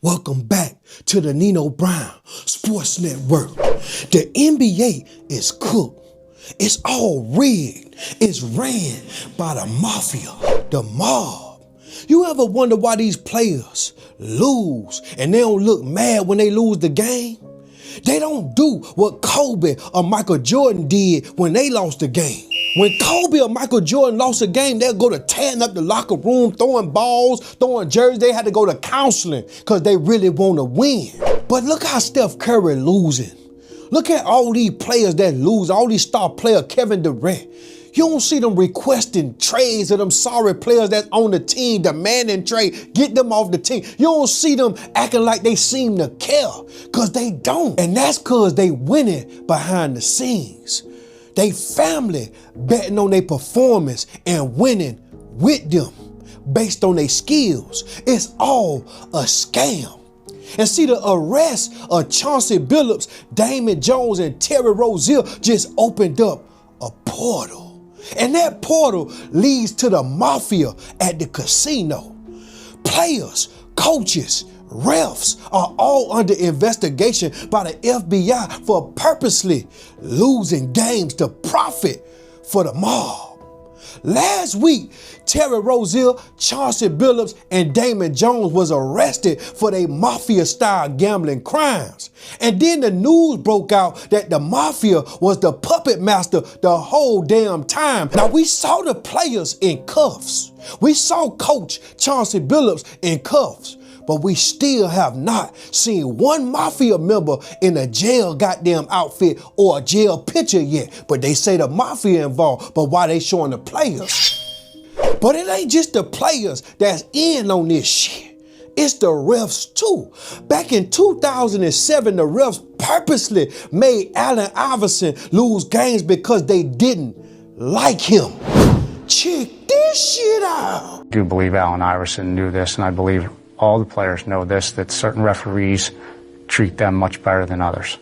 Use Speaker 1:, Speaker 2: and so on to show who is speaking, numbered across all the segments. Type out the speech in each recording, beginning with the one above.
Speaker 1: Welcome back to the Nino Brown Sports Network. The NBA is cooked. It's all rigged. It's ran by the Mafia, the mob. You ever wonder why these players lose and they don't look mad when they lose the game? They don't do what Kobe or Michael Jordan did when they lost the game. When Kobe or Michael Jordan lost a game, they'll go to tearing up the locker room, throwing balls, throwing jerseys. They had to go to counseling because they really want to win. But look how Steph Curry losing. Look at all these players that lose, all these star players, Kevin Durant. You don't see them requesting trades of them sorry players that's on the team, demanding trade, get them off the team. You don't see them acting like they seem to care, because they don't. And that's because they winning behind the scenes. They family betting on their performance and winning with them based on their skills. It's all a scam. And see, the arrest of Chauncey Billups, Damon Jones, and Terry Rozier just opened up a portal. And that portal leads to the Mafia at the casino. Players, coaches, refs are all under investigation by the FBI for purposely losing games to profit for the mob. Last week, Terry Rozier, Chauncey Billups, and Damon Jones was arrested for their Mafia-style gambling crimes. And then the news broke out that the Mafia was the puppet master the whole damn time. Now, we saw the players in cuffs. We saw Coach Chauncey Billups in cuffs. But we still have not seen one Mafia member in a jail goddamn outfit or a jail picture yet. But they say the Mafia involved, but why they showing the players? But it ain't just the players that's in on this shit. It's the refs too. Back in 2007, the refs purposely made Allen Iverson lose games because they didn't like him. Check this shit out.
Speaker 2: I do believe Allen Iverson knew this, and I believe all the players know this, that certain referees treat them much better than others.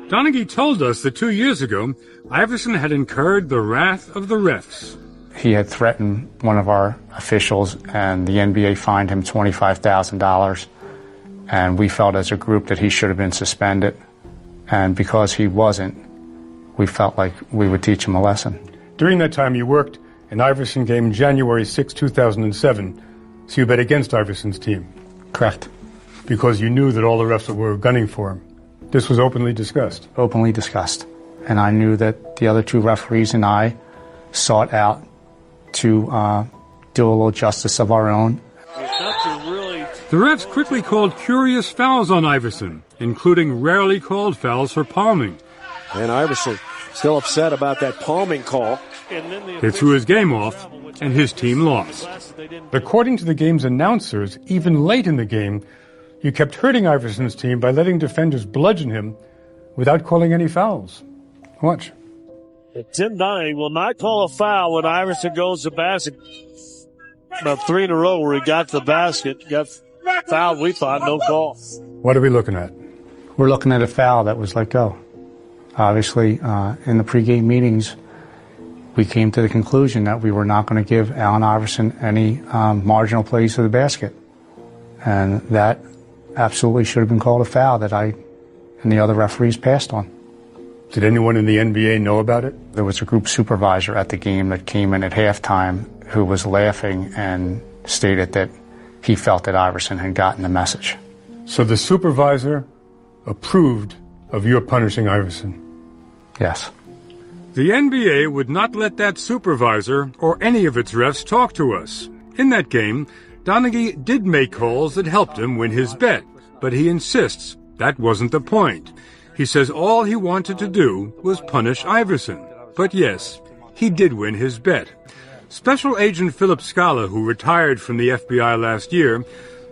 Speaker 3: Donaghy told us that 2 years ago, Iverson had incurred the wrath of the refs.
Speaker 2: He had threatened one of our officials, and the NBA fined him $25,000, and we felt as a group that he should have been suspended, and because he wasn't, we felt like we would teach him a lesson.
Speaker 4: During that time, you worked an Iverson game January 6, 2007, so you bet against Iverson's team.
Speaker 2: Correct. Because
Speaker 4: you knew that all the refs were gunning for him. This was openly discussed.
Speaker 2: Openly discussed. And I knew that the other two referees and I sought out to do a little justice of our own.
Speaker 3: The refs quickly called curious fouls on Iverson, including rarely called fouls for palming.
Speaker 5: And Iverson still upset about that palming call.
Speaker 3: They threw his game off, and his team lost.
Speaker 4: According to the game's announcers, even late in the game, you kept hurting Iverson's team by letting defenders bludgeon him without calling any fouls. Watch.
Speaker 6: Tim Donaghy will not call a foul when Iverson goes to basket. About three in a row where he got to the basket, got fouled, we thought, no call.
Speaker 4: What are we looking at?
Speaker 2: We're looking at a foul that was let go. Obviously, in the pregame meetings, we came to the conclusion that we were not going to give Allen Iverson any marginal plays to the basket. And that absolutely should have been called a foul that I and the other referees passed on.
Speaker 4: Did anyone in the NBA know about it?
Speaker 2: There was a group supervisor at the game that came in at halftime who was laughing and stated that he felt that Iverson had gotten the message.
Speaker 4: So the supervisor approved of your punishing Iverson?
Speaker 2: Yes.
Speaker 3: The NBA would not let that supervisor or any of its refs talk to us. In that game, Donaghy did make calls that helped him win his bet, but he insists that wasn't the point. He says all he wanted to do was punish Iverson. But yes, he did win his bet. Special Agent Philip Scala, who retired from the FBI last year,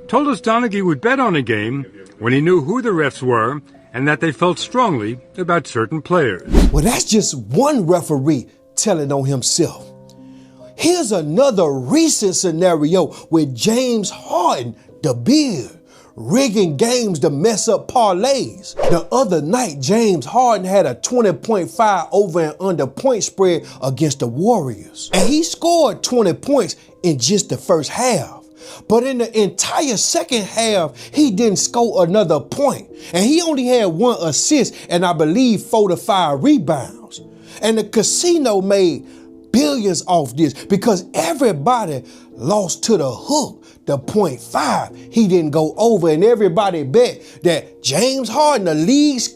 Speaker 3: told us Donaghy would bet on a game when he knew who the refs were and that they felt strongly about certain players.
Speaker 1: Well, that's just one referee telling on himself. Here's another recent scenario with James Harden, the Beard, rigging games to mess up parlays. The other night, James Harden had a 20.5 over and under point spread against the Warriors. And he scored 20 points in just the first half. But in the entire second half, he didn't score another point. And he only had 1 assist and I believe 4 to 5 rebounds. And the casino made billions off this because everybody lost to the hook, the 0.5. He didn't go over, and everybody bet that James Harden, the league's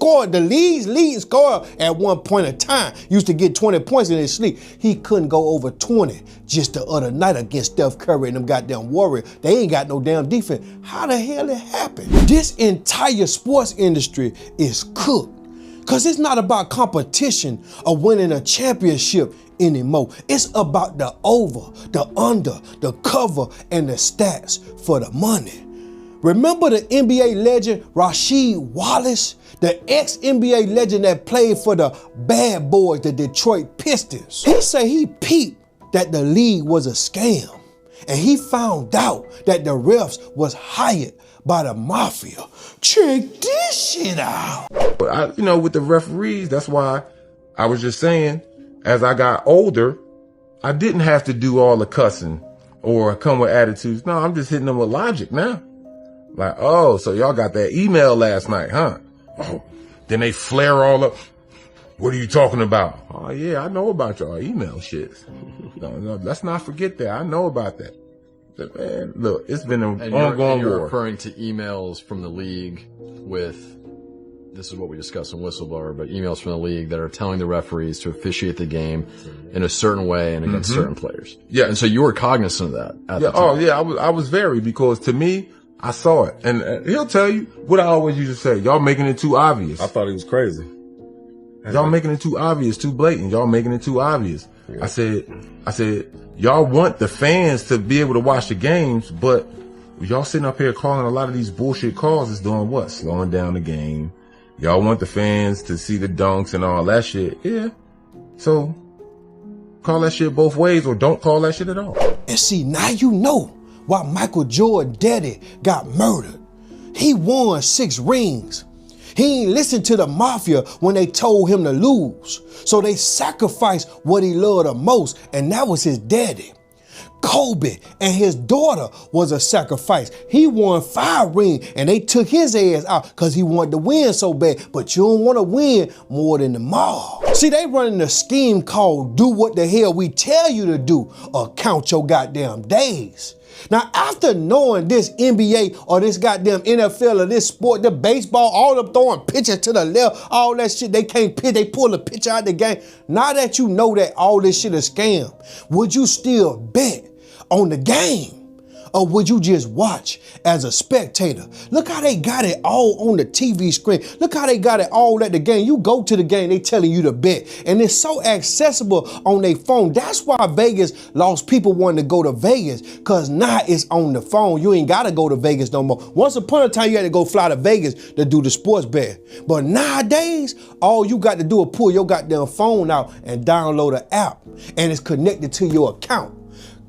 Speaker 1: leading scorer at one point in time, used to get 20 points in his sleep. He couldn't go over 20 just the other night against Steph Curry and them goddamn Warriors. They ain't got no damn defense. How the hell it happened? This entire sports industry is cooked. Because it's not about competition or winning a championship anymore. It's about the over, the under, the cover, and the stats for the money. Remember the NBA legend Rasheed Wallace, the ex-NBA legend that played for the Bad Boys, the Detroit Pistons? He said he peeped that the league was a scam, and he found out that the refs was hired by the Mafia. Check this shit out.
Speaker 7: But with the referees, that's why I was just saying, as I got older, I didn't have to do all the cussing or come with attitudes. No, I'm just hitting them with logic now. Like, oh, so y'all got that email last night, huh? Oh, then they flare all up. What are you talking about? Oh yeah, I know about y'all email shits. No, let's not forget that. I know about that. But man, look, it's been an ongoing
Speaker 8: you're
Speaker 7: war.
Speaker 8: Referring to emails from the league with, this is what we discussed in Whistleblower, but emails from the league that are telling the referees to officiate the game in a certain way and against certain players.
Speaker 7: Yeah.
Speaker 8: And so you were cognizant of that at the time.
Speaker 7: Oh yeah, I was very, because to me, I saw it. And he'll tell you what I always used to say, y'all making it too obvious.
Speaker 5: I thought he was crazy.
Speaker 7: Y'all making it too obvious, too blatant. Y'all making it too obvious. Yeah. I said, y'all want the fans to be able to watch the games, but y'all sitting up here calling a lot of these bullshit calls is doing what? Slowing down the game. Y'all want the fans to see the dunks and all that shit. Yeah. So call that shit both ways or don't call that shit at all.
Speaker 1: And see, now you know why Michael Jordan's daddy got murdered. He won 6 rings. He ain't listened to the Mafia when they told him to lose. So they sacrificed what he loved the most, and that was his daddy. Kobe and his daughter was a sacrifice. He won 5 rings, and they took his ass out because he wanted to win so bad. But you don't want to win more than the mob. See, they running a scheme called do what the hell we tell you to do or count your goddamn days. Now, after knowing this NBA or this goddamn NFL or this sport, the baseball, all of them throwing pitches to the left, all that shit, they can't pitch, they pull a pitch out of the game. Now that you know that all this shit is scam, would you still bet on the game? Or would you just watch as a spectator? Look how they got it all on the TV screen. Look how they got it all at the game. You go to the game, they telling you to bet. And it's so accessible on their phone. That's why Vegas lost people wanting to go to Vegas, because now it's on the phone. You ain't got to go to Vegas no more. Once upon a time, you had to go fly to Vegas to do the sports bet. But nowadays, all you got to do is pull your goddamn phone out and download an app. And it's connected to your account.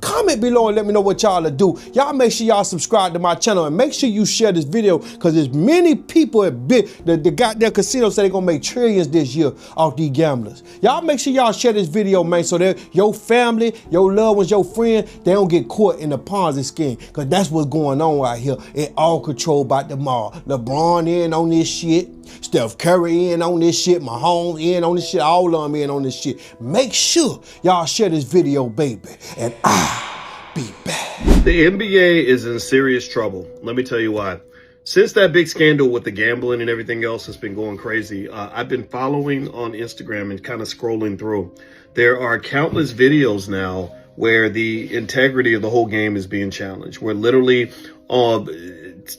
Speaker 1: Comment below and let me know what y'all to do. Y'all make sure y'all subscribe to my channel and make sure you share this video, because there's many people at the goddamn casino say they're gonna make trillions this year off these gamblers. Y'all make sure y'all share this video, man, so that your family, your loved ones, your friends, they don't get caught in the Ponzi scheme, because that's what's going on out here. It all controlled by the mob. LeBron in on this shit. Steph Curry in on this shit. Mahomes in on this shit. All of them in on this shit. Make sure y'all share this video, baby. And I'll be back.
Speaker 9: The NBA is in serious trouble. Let me tell you why. Since that big scandal with the gambling and everything else has been going crazy, I've been following on Instagram and kind of scrolling through. There are countless videos now where the integrity of the whole game is being challenged, where literally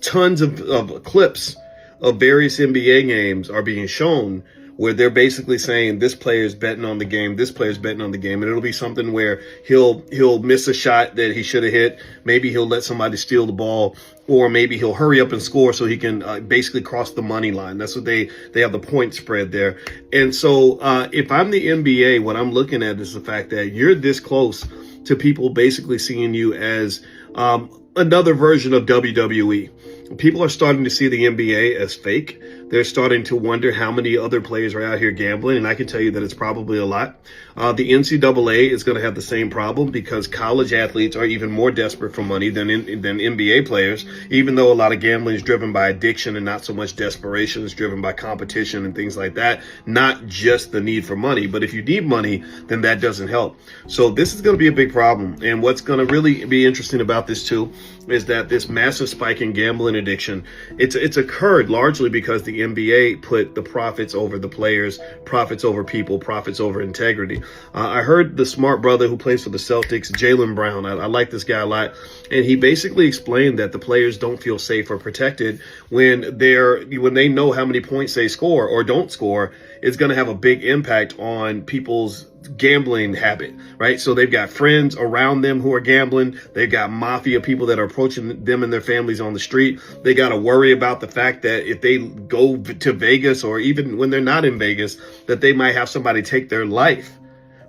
Speaker 9: tons of clips of various NBA games are being shown where they're basically saying this player's betting on the game, this player's betting on the game, and it'll be something where he'll miss a shot that he should have hit. Maybe he'll let somebody steal the ball, or maybe he'll hurry up and score so he can basically cross the money line. That's what they have the point spread there. And so if I'm the NBA, what I'm looking at is the fact that you're this close to people basically seeing you as another version of WWE. people are starting to see the NBA as fake. They're starting to wonder how many other players are out here gambling, and I can tell you that it's probably a lot. The NCAA is going to have the same problem because college athletes are even more desperate for money than NBA players, even though a lot of gambling is driven by addiction and not so much desperation. It's driven by competition and things like that, not just the need for money. But if you need money, then that doesn't help. So this is going to be a big problem. And what's going to really be interesting about this too is that this massive spike in gambling addiction, it's occurred largely because the NBA put the profits over the players, profits over people, profits over integrity. I heard the smart brother who plays for the Celtics, Jaylen Brown. I like this guy a lot. And he basically explained that the players don't feel safe or protected when they know how many points they score or don't score. It's going to have a big impact on people's gambling habit, right? So they've got friends around them who are gambling. They've got mafia people that are approaching them and their families on the street. They got to worry about the fact that if they go to Vegas, or even when they're not in Vegas, that they might have somebody take their life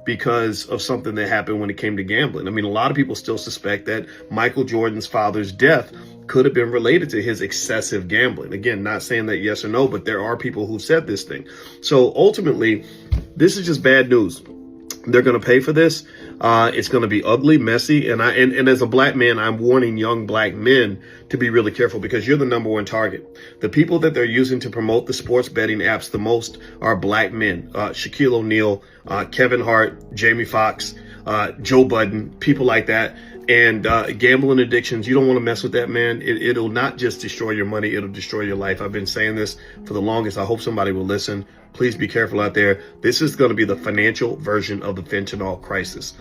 Speaker 9: because of something that happened when it came to gambling. I mean, a lot of people still suspect that Michael Jordan's father's death could have been related to his excessive gambling. Again, not saying that yes or no, but there are people who said this thing. So ultimately, this is just bad news. They're going to pay for this. It's going to be ugly, messy. And as a black man, I'm warning young black men to be really careful because you're the number one target. The people that they're using to promote the sports betting apps the most are black men. Shaquille O'Neal, Kevin Hart, Jamie Foxx, Joe Budden, people like that. And gambling addictions, you don't want to mess with that, man. It'll not just destroy your money, it'll destroy your life. I've been saying this for the longest. I hope somebody will listen. Please be careful out there. This is going to be the financial version of the fentanyl crisis.